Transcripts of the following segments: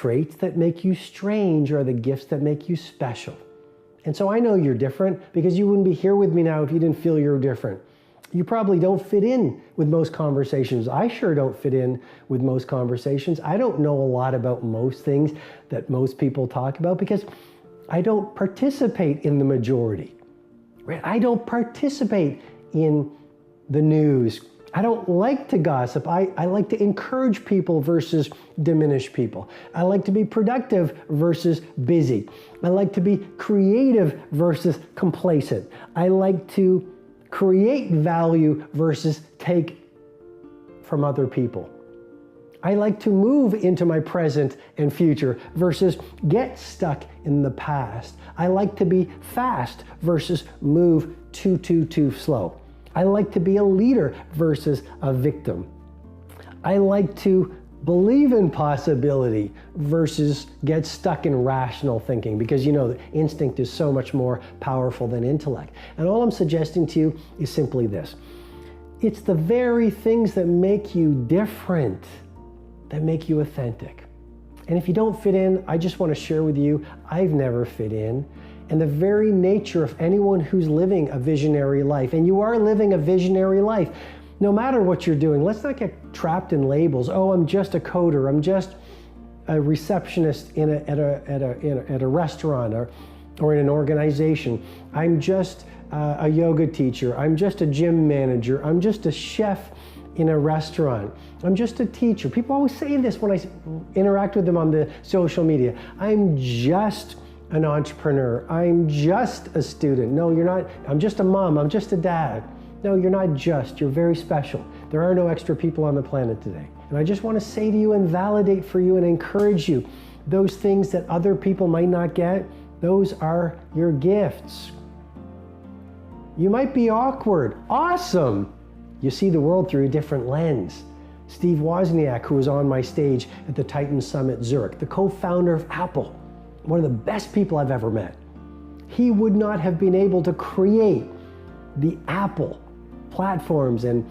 traits that make you strange are the gifts that make you special. And so I know you're different because you wouldn't be here with me now if you didn't feel you're different. You probably don't fit in with most conversations. I sure don't fit in with most conversations. I don't know a lot about most things that most people talk about because I don't participate in the majority. Right? I don't participate in the news. I don't like to gossip. I like to encourage people versus diminish people. I like to be productive versus busy. I like to be creative versus complacent. I like to create value versus take from other people. I like to move into my present and future versus get stuck in the past. I like to be fast versus move too slow. I like to be a leader versus a victim. I like to believe in possibility versus get stuck in rational thinking because you know instinct is so much more powerful than intellect. And all I'm suggesting to you is simply this. It's the very things that make you different that make you authentic. And if you don't fit in, I just want to share with you, I've never fit in. And the very nature of anyone who's living a visionary life, and you are living a visionary life, no matter what you're doing, let's not get trapped in labels. Oh, I'm just a coder. I'm just a receptionist at a restaurant or in an organization. I'm just a yoga teacher. I'm just a gym manager. I'm just a chef in a restaurant. I'm just a teacher. People always say this when I interact with them on the social media. I'm just an entrepreneur. I'm just a student. No, you're not. I'm just a mom. I'm just a dad. No, you're not just. You're very special. There are no extra people on the planet today. And I just want to say to you and validate for you and encourage you, those things that other people might not get, those are your gifts. You might be awkward. Awesome. You see the world through a different lens. Steve Wozniak, who was on my stage at the Titan Summit Zurich, the co-founder of Apple, one of the best people I've ever met. He would not have been able to create the Apple platforms and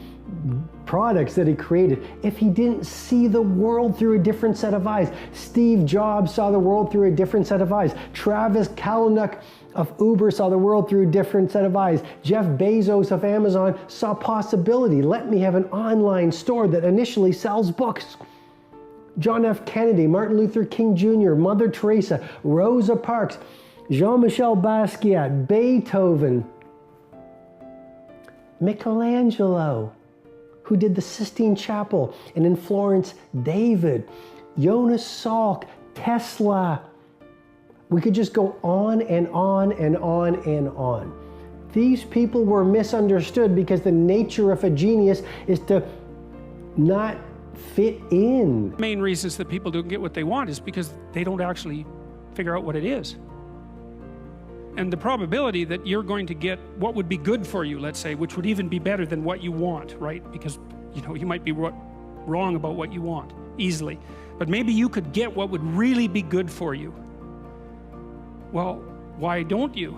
products that he created if he didn't see the world through a different set of eyes. Steve Jobs saw the world through a different set of eyes. Travis Kalanick of Uber saw the world through a different set of eyes. Jeff Bezos of Amazon saw possibility. Let me have an online store that initially sells books. John F. Kennedy, Martin Luther King Jr., Mother Teresa, Rosa Parks, Jean-Michel Basquiat, Beethoven, Michelangelo, who did the Sistine Chapel, and in Florence, David, Jonas Salk, Tesla. We could just go on and on and on and on. These people were misunderstood because the nature of a genius is to not fit in. The main reasons that people don't get what they want is because they don't actually figure out what it is. And the probability that you're going to get what would be good for you, let's say, which would even be better than what you want, right? Because, you know, you might be wrong about what you want easily. But maybe you could get what would really be good for you. Well, why don't you?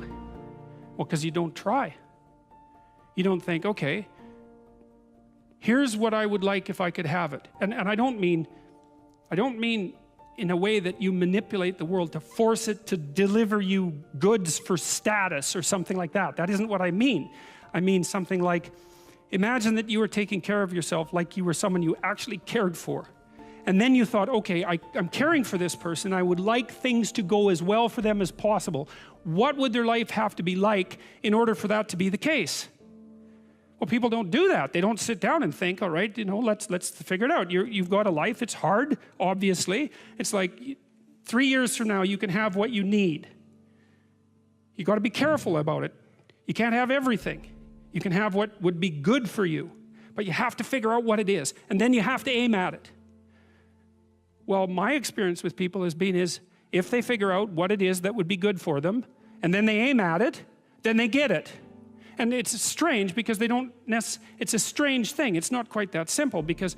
Well, because you don't try. You don't think, okay, here's what I would like if I could have it. And I don't mean in a way that you manipulate the world to force it to deliver you goods for status or something like that. That isn't what I mean. I mean something like, imagine that you were taking care of yourself like you were someone you actually cared for. And then you thought, okay, I'm caring for this person. I would like things to go as well for them as possible. What would their life have to be like in order for that to be the case? Well, people don't do that. They don't sit down and think, all right, you know, let's figure it out. You've got a life. It's hard, obviously. It's like 3 years from now, you can have what you need. You got to be careful about it. You can't have everything. You can have what would be good for you, but you have to figure out what it is, and then you have to aim at it. Well, my experience with people has been is if they figure out what it is that would be good for them, and then they aim at it, then they get it. And it's strange because they don't it's a strange thing. It's not quite that simple because,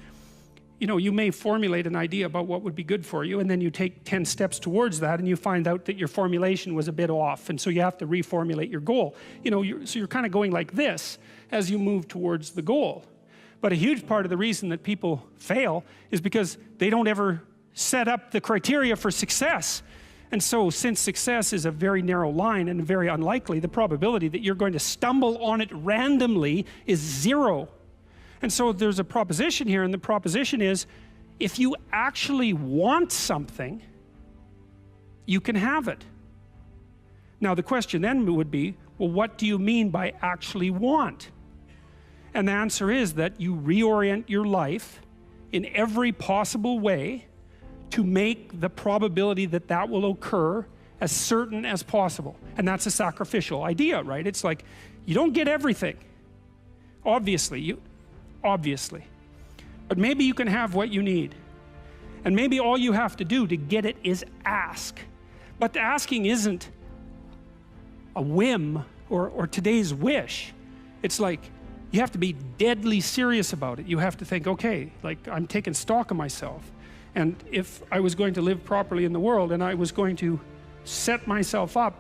you know, you may formulate an idea about what would be good for you, and then you take 10 steps towards that, and you find out that your formulation was a bit off, and so you have to reformulate your goal. You know, so you're kind of going like this as you move towards the goal. But a huge part of the reason that people fail is because they don't ever set up the criteria for success. And so since success is a very narrow line and very unlikely, the probability that you're going to stumble on it randomly is 0. And so there's a proposition here, and the proposition is, if you actually want something, you can have it. Now the question then would be, well, what do you mean by actually want? And the answer is that you reorient your life in every possible way to make the probability that that will occur as certain as possible. And that's a sacrificial idea, right? It's like, you don't get everything. Obviously. But maybe you can have what you need. And maybe all you have to do to get it is ask. But asking isn't a whim or today's wish. It's like, you have to be deadly serious about it. You have to think, okay, like, I'm taking stock of myself. And if I was going to live properly in the world, and I was going to set myself up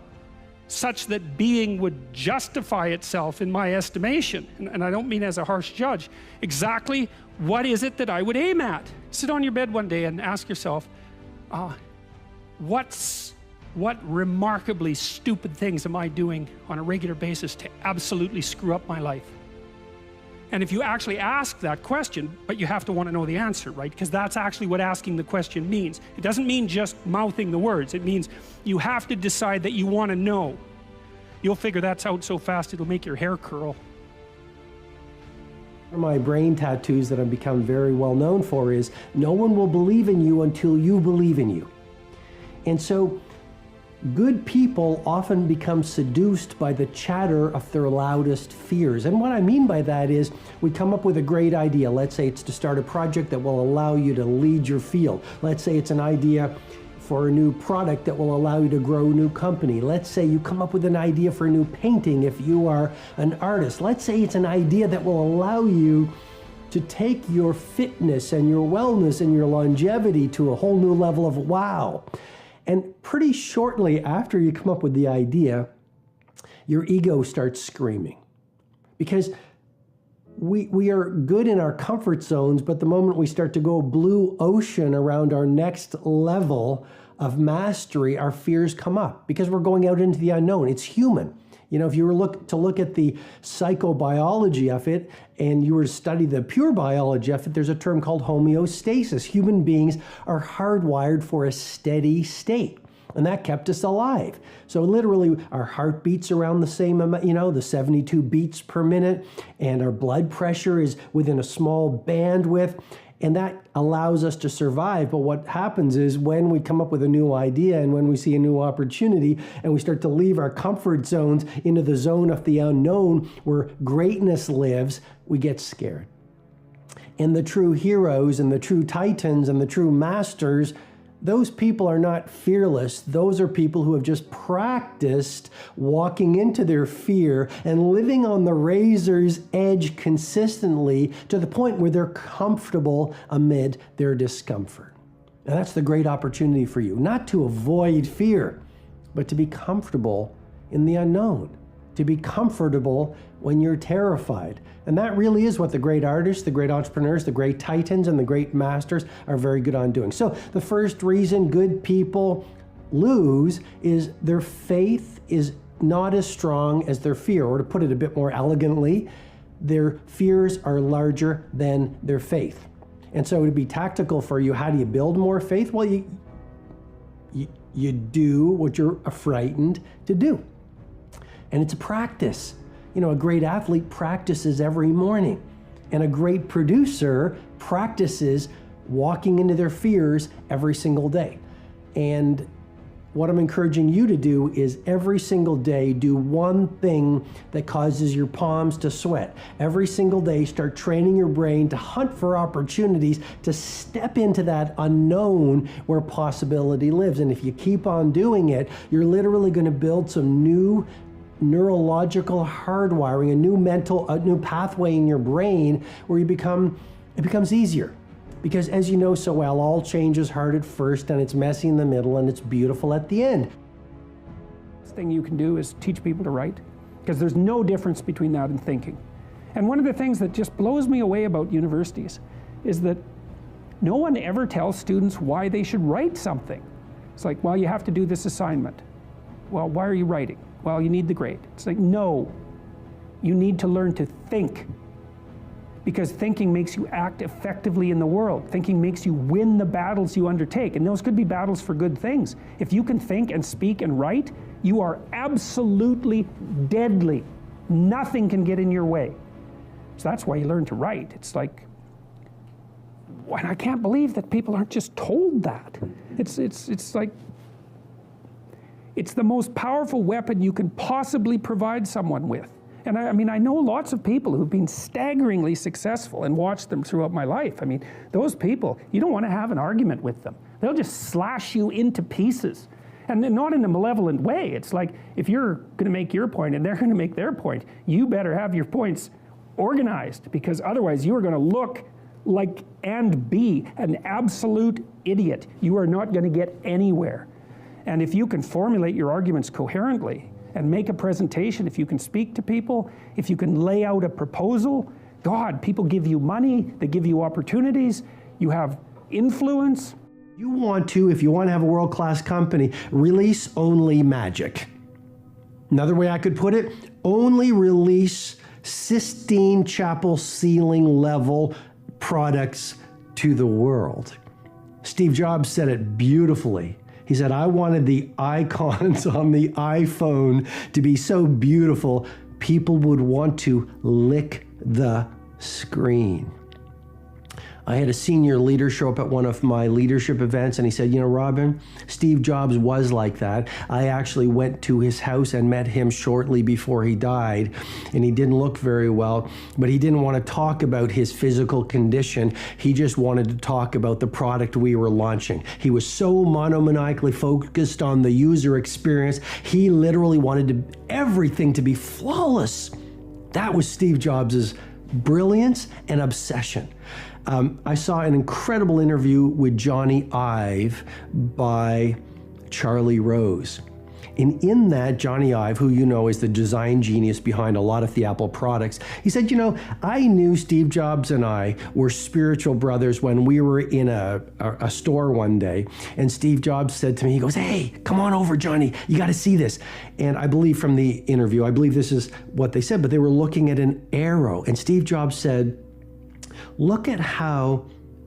such that being would justify itself in my estimation, and I don't mean as a harsh judge, exactly what is it that I would aim at? Sit on your bed one day and ask yourself, what remarkably stupid things am I doing on a regular basis to absolutely screw up my life? And if you actually ask that question, but you have to want to know the answer, right? Because that's actually what asking the question means. It doesn't mean just mouthing the words. It means you have to decide that you want to know. You'll figure that's out so fast it'll make your hair curl. One of my brain tattoos that I've become very well known for is, no one will believe in you until you believe in you. And so good people often become seduced by the chatter of their loudest fears. And what I mean by that is, we come up with a great idea. Let's say it's to start a project that will allow you to lead your field. Let's say it's an idea for a new product that will allow you to grow a new company. Let's say you come up with an idea for a new painting if you are an artist. Let's say it's an idea that will allow you to take your fitness and your wellness and your longevity to a whole new level of wow. And pretty shortly after you come up with the idea, your ego starts screaming. Because we are good in our comfort zones, but the moment we start to go blue ocean around our next level of mastery, our fears come up because we're going out into the unknown. It's human. You know, if you were to look at the psychobiology of it, and you were to study the pure biology of it, there's a term called homeostasis. Human beings are hardwired for a steady state, and that kept us alive. So literally, our heart beats around the same amount, you know, the 72 beats per minute, and our blood pressure is within a small bandwidth, and that allows us to survive. But what happens is, when we come up with a new idea and when we see a new opportunity and we start to leave our comfort zones into the zone of the unknown where greatness lives, we get scared. And the true heroes and the true titans and the true masters, those people are not fearless. Those are people who have just practiced walking into their fear and living on the razor's edge consistently to the point where they're comfortable amid their discomfort. And that's the great opportunity for you, not to avoid fear, but to be comfortable in the unknown, to be comfortable when you're terrified. And that really is what the great artists, the great entrepreneurs, the great titans, and the great masters are very good on doing. So the first reason good people lose is their faith is not as strong as their fear. Or to put it a bit more elegantly, their fears are larger than their faith. And so to be tactical for you, how do you build more faith? Well, you do what you're frightened to do. And it's a practice. You know, a great athlete practices every morning, and a great producer practices walking into their fears every single day. And what I'm encouraging you to do is every single day do one thing that causes your palms to sweat. Every single day start training your brain to hunt for opportunities to step into that unknown where possibility lives. And if you keep on doing it, you're literally going to build some new neurological hardwiring, a new pathway in your brain where it becomes easier. Because as you know so well, all change is hard at first, and it's messy in the middle, and it's beautiful at the end. The thing you can do is teach people to write, because there's no difference between that and thinking. And one of the things that just blows me away about universities is that No one ever tells students why they should write something. It's like, well, you have to do this assignment. Well, why are you writing? Well, you need the grade. It's like, no, you need to learn to think, because thinking makes you act effectively in the world. Thinking makes you win the battles you undertake, and those could be battles for good things. If you can think and speak and write, you are absolutely deadly. Nothing can get in your way. So that's why you learn to write. It's like, and I can't believe that people aren't just told that. It's like, it's the most powerful weapon you can possibly provide someone with. And I mean, I know lots of people who've been staggeringly successful and watched them throughout my life. I mean, those people, you don't want to have an argument with them. They'll just slash you into pieces. And not in a malevolent way. It's like, if you're going to make your point and they're going to make their point, you better have your points organized, because otherwise you are going to look like and be an absolute idiot. You are not going to get anywhere. And if you can formulate your arguments coherently and make a presentation, if you can speak to people, if you can lay out a proposal, God, people give you money, they give you opportunities, you have influence. You want to, if you want to have a world-class company, release only magic. Another way I could put it, only release Sistine Chapel ceiling level products to the world. Steve Jobs said it beautifully. He said, I wanted the icons on the iPhone to be so beautiful, people would want to lick the screen. I had a senior leader show up at one of my leadership events, and he said, you know, Robin, Steve Jobs was like that. I actually went to his house and met him shortly before he died, and he didn't look very well, but he didn't want to talk about his physical condition. He just wanted to talk about the product we were launching. He was so monomaniacally focused on the user experience, he literally wanted everything to be flawless. That was Steve Jobs' brilliance and obsession. I saw an incredible interview with Johnny Ive by Charlie Rose. And in that, Johnny Ive, who you know is the design genius behind a lot of the Apple products, he said, you know, I knew Steve Jobs and I were spiritual brothers when we were in a store one day. And Steve Jobs said to me, he goes, hey, come on over, Johnny, you got to see this. And I believe from the interview, I believe this is what they said, but they were looking at an arrow. And Steve Jobs said, look at how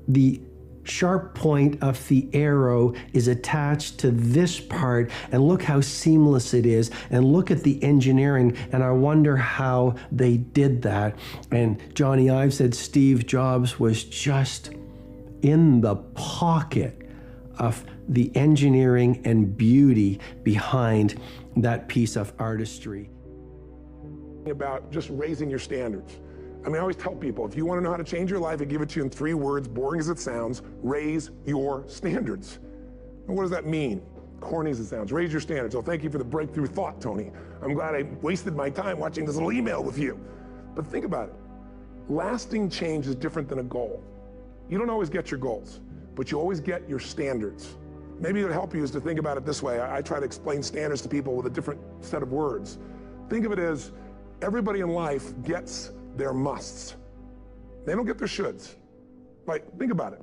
the sharp point of the arrow is attached to this part, and look how seamless it is, and look at the engineering, and I wonder how they did that. And Johnny Ive said Steve Jobs was just in the pocket of the engineering and beauty behind that piece of artistry. About just raising your standards. I mean, I always tell people, if you want to know how to change your life, I give it to you in 3 words, boring as it sounds: raise your standards. And what does that mean? Corny as it sounds. Raise your standards. Oh, thank you for the breakthrough thought, Tony. I'm glad I wasted my time watching this little email with you. But think about it. Lasting change is different than a goal. You don't always get your goals, but you always get your standards. Maybe it would help you is to think about it this way. I try to explain standards to people with a different set of words. Think of it as everybody in life gets their musts. They don't get their shoulds. Like, think about it.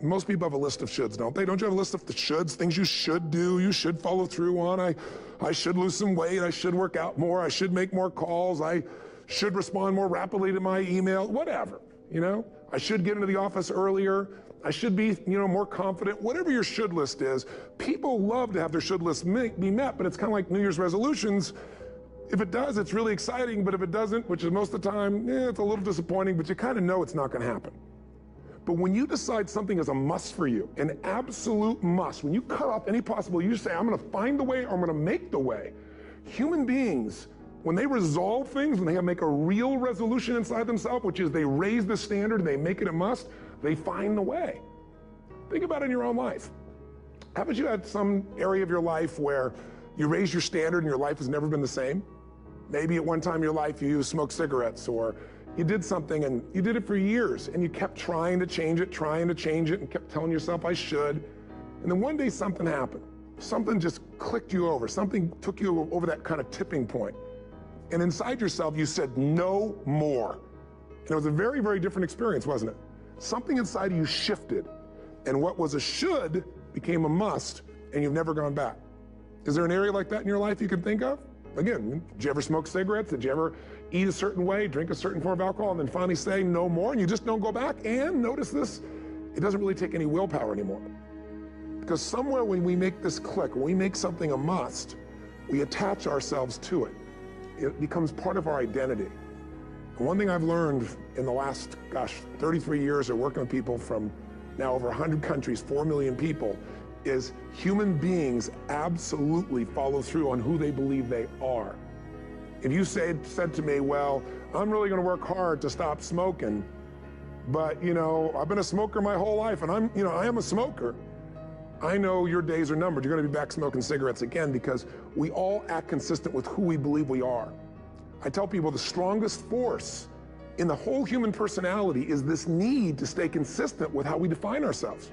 Most people have a list of shoulds, don't they? Don't you have a list of the shoulds, things you should do, you should follow through on? I should lose some weight, I should work out more, I should make more calls, I should respond more rapidly to my email, whatever, you know? I should get into the office earlier, I should be, more confident. Whatever your should list is, people love to have their should list be met, but it's kind of like New Year's resolutions. If it does, it's really exciting, but if it doesn't, which is most of the time, it's a little disappointing, but you kind of know it's not going to happen. But when you decide something is a must for you, an absolute must, when you cut off any possible, you say, I'm going to find the way or I'm going to make the way. Human beings, when they resolve things, when they make a real resolution inside themselves, which is they raise the standard and they make it a must, they find the way. Think about it in your own life. Haven't you had some area of your life where you raise your standard and your life has never been the same? Maybe at one time in your life you smoked cigarettes, or you did something and you did it for years and you kept trying to change it and kept telling yourself I should. And then one day something happened. Something just clicked you over. Something took you over that kind of tipping point. And inside yourself you said no more. And it was a very, very different experience, wasn't it? Something inside of you shifted. And what was a should became a must, and you've never gone back. Is there an area like that in your life you can think of? Again, did you ever smoke cigarettes? Did you ever eat a certain way, drink a certain form of alcohol, and then finally say no more, and you just don't go back? And notice this, it doesn't really take any willpower anymore. Because somewhere when we make this click, when we make something a must, we attach ourselves to it. It becomes part of our identity. And one thing I've learned in the last, 33 years of working with people from now over 100 countries, 4 million people, is human beings absolutely follow through on who they believe they are. If you said to me, well, I'm really gonna work hard to stop smoking, but I've been a smoker my whole life and I am a smoker, I know your days are numbered. You're gonna be back smoking cigarettes again, because we all act consistent with who we believe we are. I tell people the strongest force in the whole human personality is this need to stay consistent with how we define ourselves.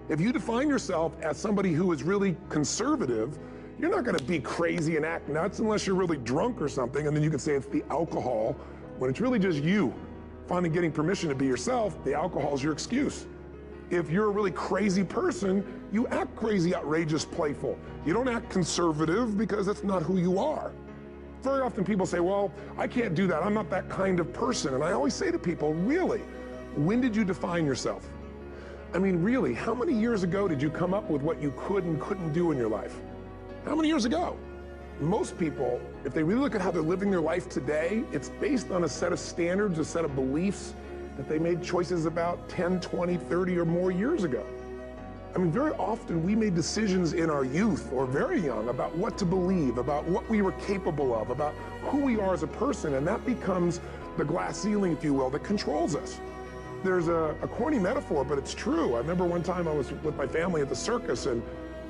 If you define yourself as somebody who is really conservative, you're not gonna be crazy and act nuts unless you're really drunk or something, and then you can say it's the alcohol, when it's really just you finally getting permission to be yourself. The alcohol is your excuse. If you're a really crazy person, you act crazy, outrageous, playful. You don't act conservative because that's not who you are. Very often people say, well, I can't do that. I'm not that kind of person. And I always say to people, really, when did you define yourself? I mean, really, how many years ago did you come up with what you could and couldn't do in your life? How many years ago? Most people, if they really look at how they're living their life today, it's based on a set of standards, a set of beliefs that they made choices about 10, 20, 30 or more years ago. I mean, very often we made decisions in our youth or very young about what to believe, about what we were capable of, about who we are as a person, and that becomes the glass ceiling, if you will, that controls us. There's a corny metaphor, but it's true. I remember one time I was with my family at the circus, and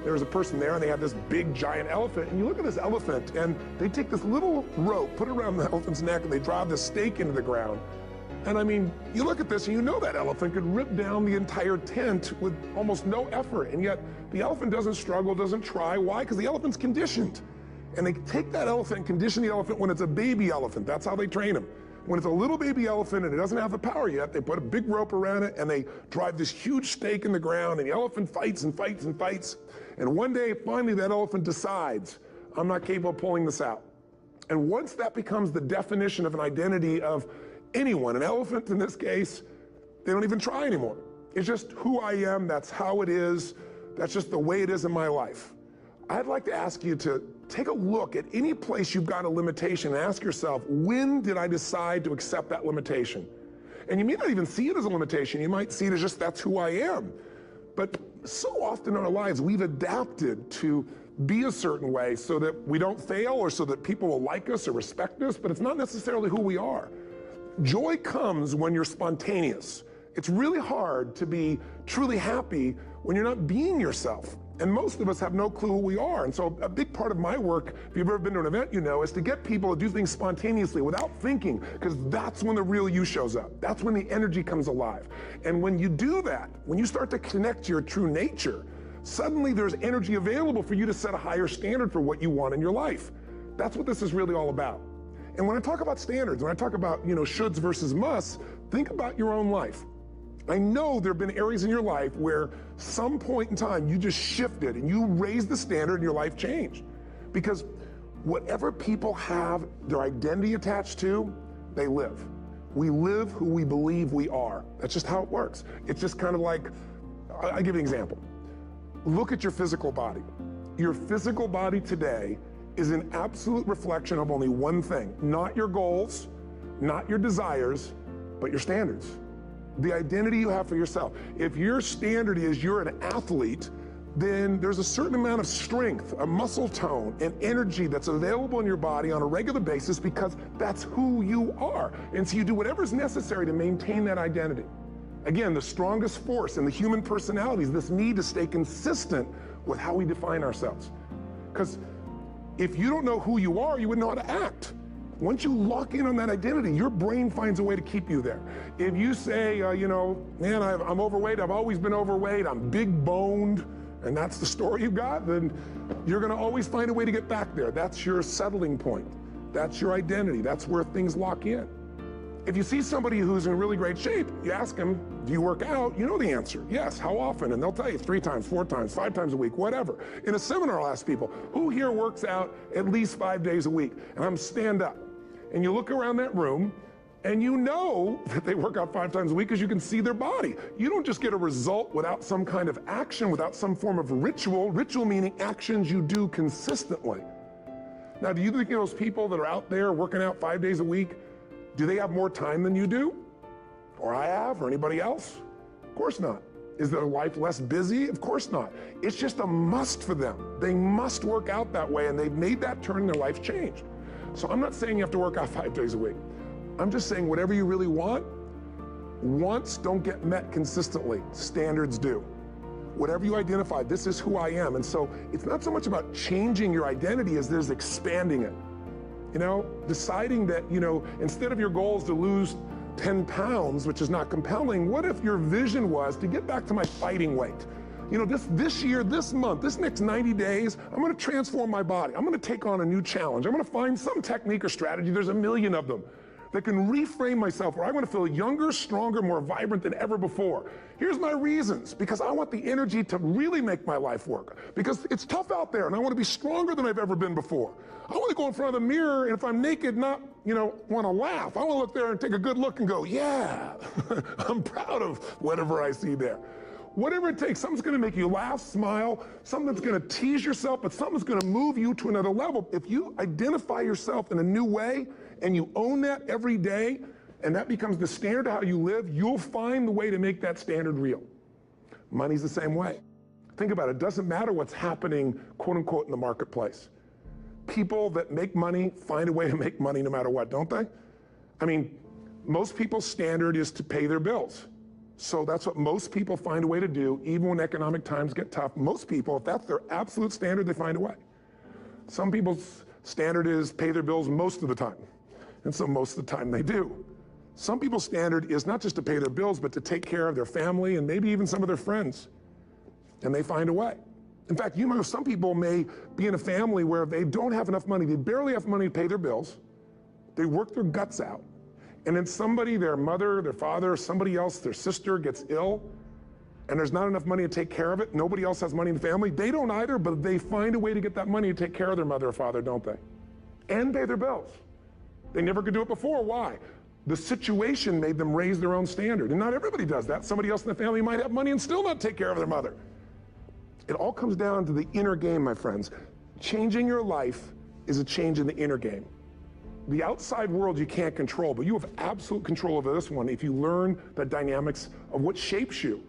there was a person there, and they had this big, giant elephant. And you look at this elephant, and they take this little rope, put it around the elephant's neck, and they drive this stake into the ground. And I mean, you look at this, and you know that elephant could rip down the entire tent with almost no effort. And yet, the elephant doesn't struggle, doesn't try. Why? Because the elephant's conditioned. And they take that elephant and condition the elephant when it's a baby elephant. That's how they train him. When it's a little baby elephant and it doesn't have the power yet, they put a big rope around it and they drive this huge stake in the ground, and the elephant fights and fights and fights. And one day, finally, that elephant decides, I'm not capable of pulling this out. And once that becomes the definition of an identity of anyone, an elephant in this case, they don't even try anymore. It's just who I am, that's how it is, that's just the way it is in my life. I'd like to ask you to take a look at any place you've got a limitation and ask yourself, when did I decide to accept that limitation? And you may not even see it as a limitation. You might see it as just, that's who I am. But so often in our lives, we've adapted to be a certain way so that we don't fail or so that people will like us or respect us, but it's not necessarily who we are. Joy comes when you're spontaneous. It's really hard to be truly happy when you're not being yourself. And most of us have no clue who we are. And so a big part of my work, if you've ever been to an event, you know, is to get people to do things spontaneously without thinking, because that's when the real you shows up. That's when the energy comes alive. And when you do that, when you start to connect to your true nature, suddenly there's energy available for you to set a higher standard for what you want in your life. That's what this is really all about. And when I talk about standards, when I talk about, shoulds versus musts, think about your own life. I know there have been areas in your life where some point in time you just shifted and you raised the standard and your life changed. Because whatever people have their identity attached to, they live. We live who we believe we are. That's just how it works. It's just kind of like, I'll give you an example. Look at your physical body. Your physical body today is an absolute reflection of only one thing, not your goals, not your desires, but your standards. The identity you have for yourself. If your standard is you're an athlete, then there's a certain amount of strength, a muscle tone, and energy that's available in your body on a regular basis because that's who you are. And so you do whatever's necessary to maintain that identity. Again, the strongest force in the human personality is this need to stay consistent with how we define ourselves. Because if you don't know who you are, you wouldn't know how to act. Once you lock in on that identity, your brain finds a way to keep you there. If you say, man, I'm overweight, I've always been overweight, I'm big boned, and that's the story you got, then you're gonna always find a way to get back there. That's your settling point. That's your identity. That's where things lock in. If you see somebody who's in really great shape, you ask them, do you work out? You know the answer. Yes. How often? And they'll tell you 3 times, 4 times, 5 times a week, whatever. In a seminar, I'll ask people, who here works out at least 5 days a week? And I'm stand up. And you look around that room, and you know that they work out 5 times a week because you can see their body. You don't just get a result without some kind of action, without some form of ritual. Ritual meaning actions you do consistently. Now, do you think those people that are out there working out 5 days a week, do they have more time than you do? Or I have, or anybody else? Of course not. Is their life less busy? Of course not. It's just a must for them. They must work out that way, and they've made that turn in their life changed. So I'm not saying you have to work out 5 days a week. I'm just saying whatever you really want, wants don't get met consistently. Standards do. Whatever you identify, this is who I am. And so it's not so much about changing your identity as there's expanding it. You know, deciding that, you know, instead of your goal is to lose 10 pounds, which is not compelling, what if your vision was to get back to my fighting weight? You know, this year, this month, this next 90 days, I'm gonna transform my body. I'm gonna take on a new challenge. I'm gonna find some technique or strategy, there's a million of them, that can reframe myself where I want to feel younger, stronger, more vibrant than ever before. Here's my reasons, because I want the energy to really make my life work. Because it's tough out there, and I want to be stronger than I've ever been before. I want to go in front of the mirror, and if I'm naked, not, you know, want to laugh. I want to look there and take a good look and go, yeah, I'm proud of whatever I see there. Whatever it takes, something's gonna make you laugh, smile, something that's gonna tease yourself, but something's gonna move you to another level. If you identify yourself in a new way, and you own that every day, and that becomes the standard of how you live, you'll find the way to make that standard real. Money's the same way. Think about it, it doesn't matter what's happening, quote unquote, in the marketplace. People that make money find a way to make money no matter what, don't they? I mean, most people's standard is to pay their bills. So that's what most people find a way to do, even when economic times get tough. Most people, if that's their absolute standard, they find a way. Some people's standard is pay their bills most of the time. And so most of the time they do. Some people's standard is not just to pay their bills, but to take care of their family and maybe even some of their friends. And they find a way. In fact, you know, some people may be in a family where they don't have enough money. They barely have money to pay their bills. They work their guts out. And then somebody, their mother, their father, somebody else, their sister gets ill, and there's not enough money to take care of it. Nobody else has money in the family. They don't either, but they find a way to get that money to take care of their mother or father, don't they? And pay their bills. They never could do it before. Why? The situation made them raise their own standard. And not everybody does that. Somebody else in the family might have money and still not take care of their mother. It all comes down to the inner game, my friends. Changing your life is a change in the inner game. The outside world you can't control, but you have absolute control over this one if you learn the dynamics of what shapes you.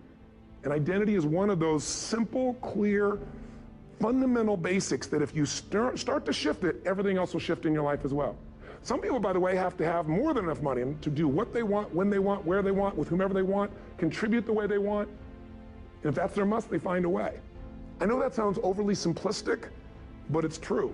And identity is one of those simple, clear, fundamental basics that if you start to shift it, everything else will shift in your life as well. Some people, by the way, have to have more than enough money to do what they want, when they want, where they want, with whomever they want, contribute the way they want. And if that's their must, they find a way. I know that sounds overly simplistic, but it's true.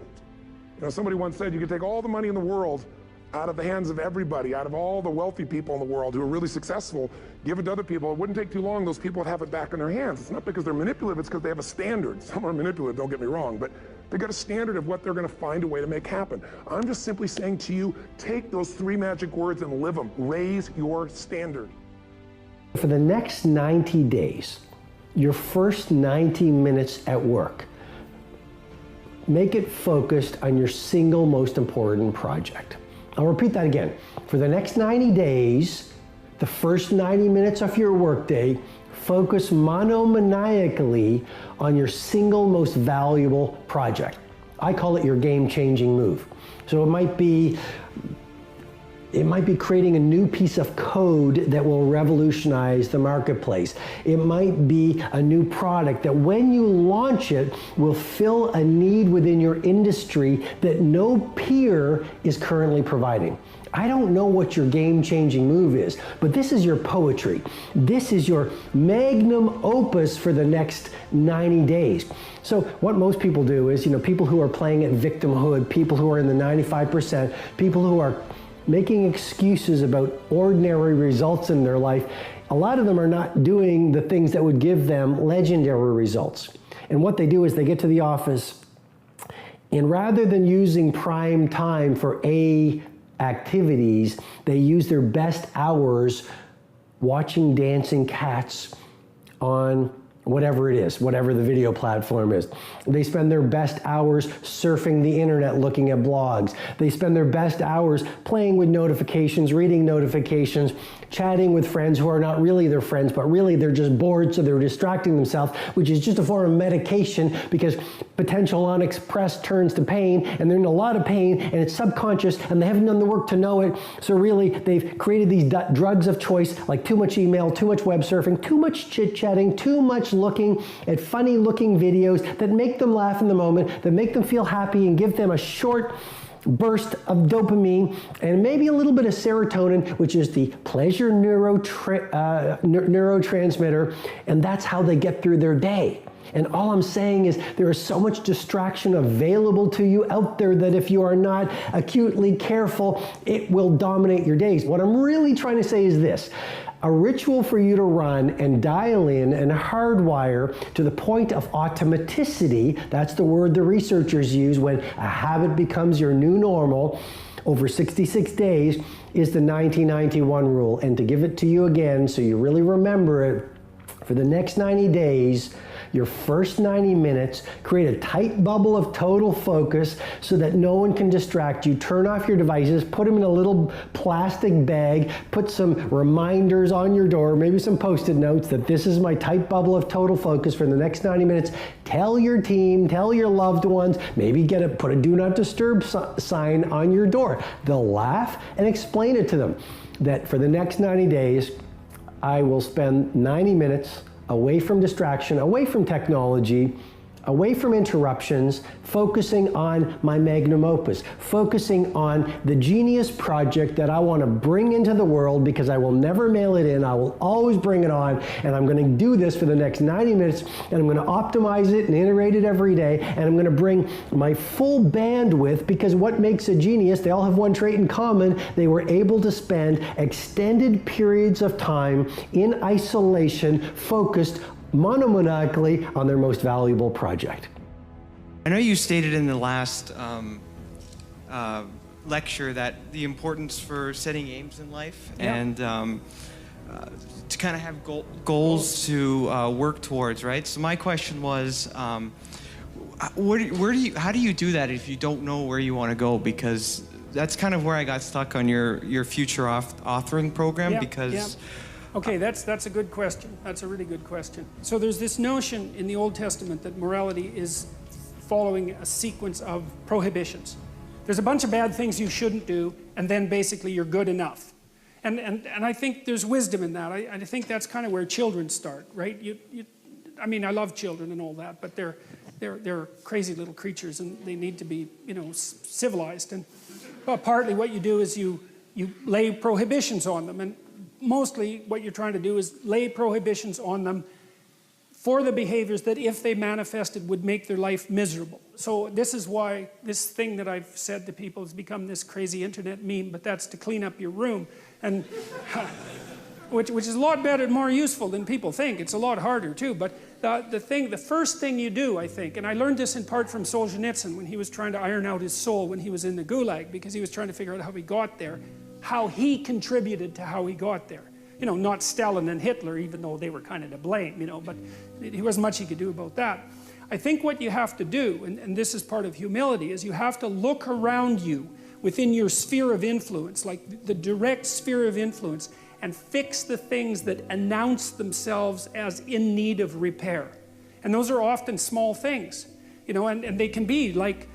You know, somebody once said you could take all the money in the world out of the hands of everybody, out of all the wealthy people in the world who are really successful, give it to other people. It wouldn't take too long, those people would have it back in their hands. It's not because they're manipulative, it's because they have a standard. Some are manipulative, don't get me wrong, but they've got a standard of what they're gonna find a way to make happen. I'm just simply saying to you, take those 3 magic words and live them. Raise your standard. For the next 90 days, your first 90 minutes at work, make it focused on your single most important project. I'll repeat that again. For the next 90 days, the first 90 minutes of your workday, focus monomaniacally on your single most valuable project. I call it your game-changing move. So it might be creating a new piece of code that will revolutionize the marketplace. It might be a new product that when you launch it will fill a need within your industry that no peer is currently providing. I don't know what your game-changing move is, but this is your poetry. This is your magnum opus for the next 90 days. So what most people do is, you know, people who are playing at victimhood, people who are in the 95%, people who are making excuses about ordinary results in their life, a lot of them are not doing the things that would give them legendary results. And what they do is they get to the office, and rather than using prime time for A activities. They use their best hours watching dancing cats on whatever it is, whatever the video platform is. They spend their best hours surfing the internet looking at blogs. They spend their best hours playing with notifications, reading notifications, chatting with friends who are not really their friends, but really they're just bored, so they're distracting themselves, which is just a form of medication, because potential unexpressed turns to pain, and they're in a lot of pain, and it's subconscious, and they haven't done the work to know it. So really, they've created these drugs of choice, like too much email, too much web surfing, too much chit-chatting, too much looking at funny-looking videos that make them laugh in the moment, that make them feel happy and give them a short burst of dopamine and maybe a little bit of serotonin, which is the pleasure neurotransmitter, and that's how they get through their day. And all I'm saying is there is so much distraction available to you out there that if you are not acutely careful, it will dominate your days. What I'm really trying to say is this: a ritual for you to run and dial in and hardwire to the point of automaticity, that's the word the researchers use when a habit becomes your new normal, over 66 days, is the 90-91 rule. And to give it to you again so you really remember it, for the next 90 days, your first 90 minutes, create a tight bubble of total focus so that no one can distract you. Turn off your devices, put them in a little plastic bag, put some reminders on your door, maybe some Post-it notes that this is my tight bubble of total focus for the next 90 minutes. Tell your team, tell your loved ones, maybe put a do not disturb sign on your door. They'll laugh, and explain it to them that for the next 90 days, I will spend 90 minutes away from distraction, away from technology, away from interruptions, focusing on my magnum opus, focusing on the genius project that I want to bring into the world, because I will never mail it in, I will always bring it on, and I'm going to do this for the next 90 minutes, and I'm going to optimize it and iterate it every day, and I'm going to bring my full bandwidth, because what makes a genius, they all have one trait in common: they were able to spend extended periods of time in isolation, focused monomaniacally on their most valuable project. I know you stated in the last lecture that the importance for setting aims in life, and to kind of have goals to work towards, right? So my question was, how do you do that if you don't know where you want to go? Because that's kind of where I got stuck on your future authoring program, because. Okay, that's a good question. That's a really good question. So there's this notion in the Old Testament that morality is following a sequence of prohibitions. There's a bunch of bad things you shouldn't do, and then basically you're good enough. And I think there's wisdom in that. I think that's kind of where children start, right? I mean, I love children and all that, but they're crazy little creatures, and they need to be, civilized. And partly what you do is you lay prohibitions on them, and mostly what you're trying to do is lay prohibitions on them for the behaviors that, if they manifested, would make their life miserable. So this is why this thing that I've said to people has become this crazy internet meme, but that's to clean up your room, and which is a lot better and more useful than people think. It's a lot harder too, but the first thing you do, I think, and I learned this in part from Solzhenitsyn when he was trying to iron out his soul when he was in the Gulag, because he was trying to figure out how he got there, how he contributed to how he got there. Not Stalin and Hitler, even though they were kind of to blame, but there wasn't much he could do about that. I think what you have to do, and this is part of humility, is you have to look around you within your sphere of influence, like the direct sphere of influence, and fix the things that announce themselves as in need of repair. And those are often small things, and they can be like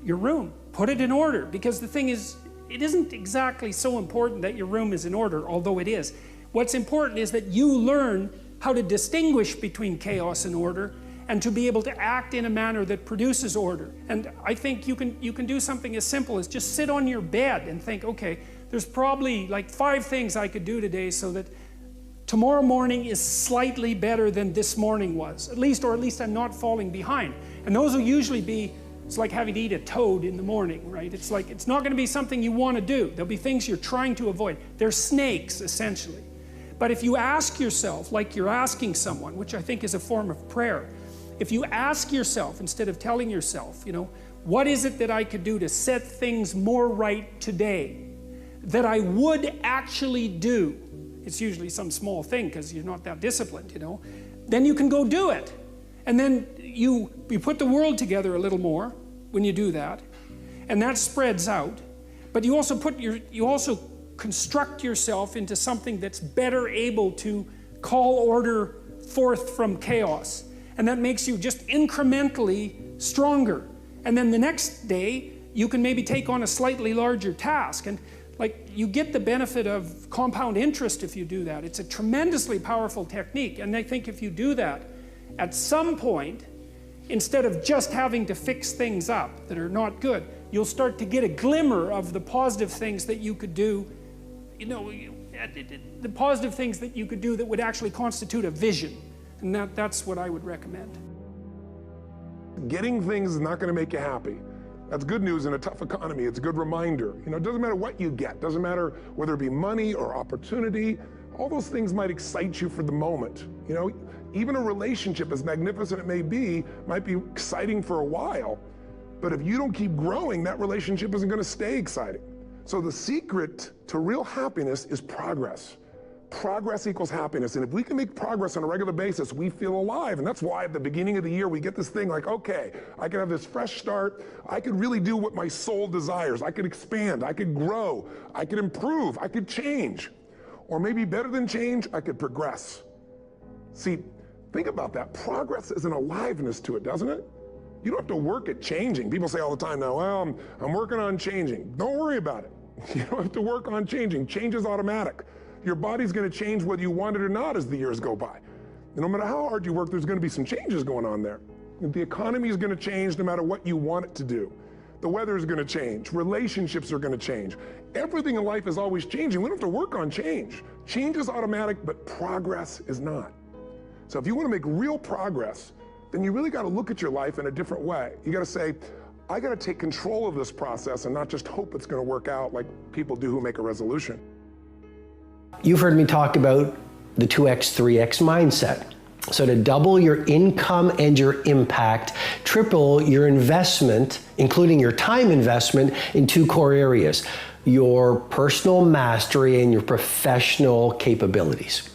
your room. Put it in order, because the thing is, it isn't exactly so important that your room is in order, although it is. What's important is that you learn how to distinguish between chaos and order, and to be able to act in a manner that produces order. And I think you can do something as simple as just sit on your bed and think, okay, there's probably like 5 things I could do today so that tomorrow morning is slightly better than this morning was, or at least I'm not falling behind. And those will usually be, it's like having to eat a toad in the morning, right? It's like, it's not going to be something you want to do. There'll be things you're trying to avoid. They're snakes, essentially. But if you ask yourself, like you're asking someone, which I think is a form of prayer, if you ask yourself, instead of telling yourself, what is it that I could do to set things more right today that I would actually do? It's usually some small thing because you're not that disciplined, you know. Then you can go do it. And then you put the world together a little more when you do that. And that spreads out. But you also construct yourself into something that's better able to call order forth from chaos. And that makes you just incrementally stronger. And then the next day, you can maybe take on a slightly larger task. And like, you get the benefit of compound interest if you do that. It's a tremendously powerful technique. And I think if you do that, at some point, instead of just having to fix things up that are not good, you'll start to get a glimmer of the positive things that you could do, you know, the positive things that you could do that would actually constitute a vision. And that's what I would recommend. Getting things is not going to make you happy. That's good news in a tough economy. It's a good reminder. You know, it doesn't matter what you get. Doesn't matter whether it be money or opportunity. All those things might excite you for the moment. You know, even a relationship, as magnificent it may be, might be exciting for a while. But if you don't keep growing, that relationship isn't going to stay exciting. So the secret to real happiness is progress. Progress equals happiness. And if we can make progress on a regular basis, we feel alive. And that's why at the beginning of the year, we get this thing like, okay, I can have this fresh start. I could really do what my soul desires. I could expand. I could grow. I could improve. I could change. Or maybe better than change, I could progress. See, think about that. Progress is an aliveness to it, doesn't it? You don't have to work at changing. People say all the time now, well, I'm working on changing. Don't worry about it. You don't have to work on changing. Change is automatic. Your body's going to change whether you want it or not as the years go by. And no matter how hard you work, there's going to be some changes going on there. The economy is going to change no matter what you want it to do. The weather is going to change. Relationships are going to change. Everything in life is always changing. We don't have to work on change. Change is automatic, but progress is not. So if you want to make real progress, then you really got to look at your life in a different way. You got to say, I got to take control of this process and not just hope it's going to work out like people do who make a resolution. You've heard me talk about the 2x, 3x mindset. So to double your income and your impact, triple your investment, including your time investment, in two core areas: your personal mastery and your professional capabilities.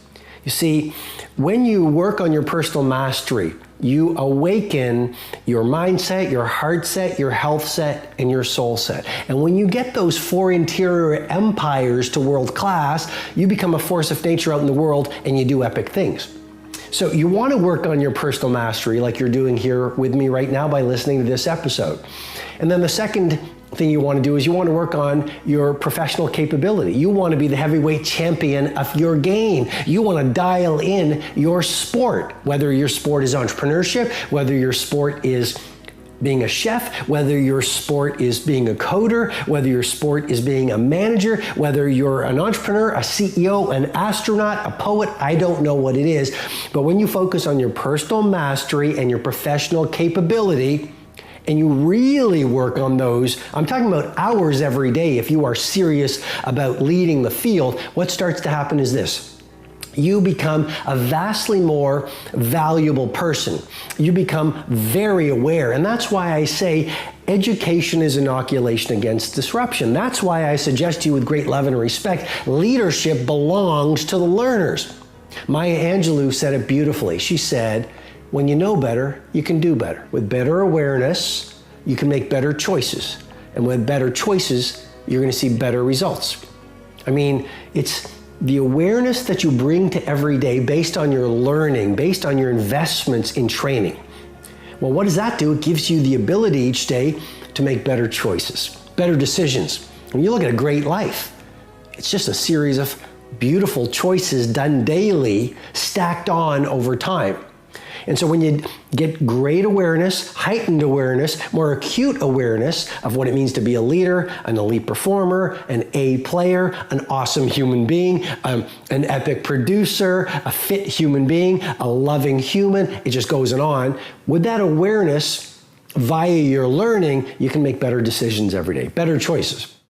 You see, when you work on your personal mastery, you awaken your mindset, your heart set, your health set, and your soul set. And when you get those four interior empires to world class, you become a force of nature out in the world and you do epic things. So you want to work on your personal mastery like you're doing here with me right now by listening to this episode. And then the second thing you want to do is you want to work on your professional capability. You want to be the heavyweight champion of your game. You want to dial in your sport, whether your sport is entrepreneurship, whether your sport is being a chef, whether your sport is being a coder, whether your sport is being a manager, whether you're an entrepreneur, a CEO, an astronaut, a poet, I don't know what it is. But when you focus on your personal mastery and your professional capability, and you really work on those, I'm talking about hours every day if you are serious about leading the field, what starts to happen is this. You become a vastly more valuable person. You become very aware. And that's why I say education is inoculation against disruption. That's why I suggest to you with great love and respect, leadership belongs to the learners. Maya Angelou said it beautifully. She said, when you know better, you can do better. With better awareness, you can make better choices. And with better choices, you're going to see better results. I mean, it's the awareness that you bring to every day based on your learning, based on your investments in training. Well, what does that do? It gives you the ability each day to make better choices, better decisions. When you look at a great life, it's just a series of beautiful choices done daily, stacked on over time. And so when you get great awareness, heightened awareness, more acute awareness of what it means to be a leader, an elite performer, an A player, an awesome human being, an epic producer, a fit human being, a loving human, it just goes on. With that awareness, via your learning, you can make better decisions every day, better choices.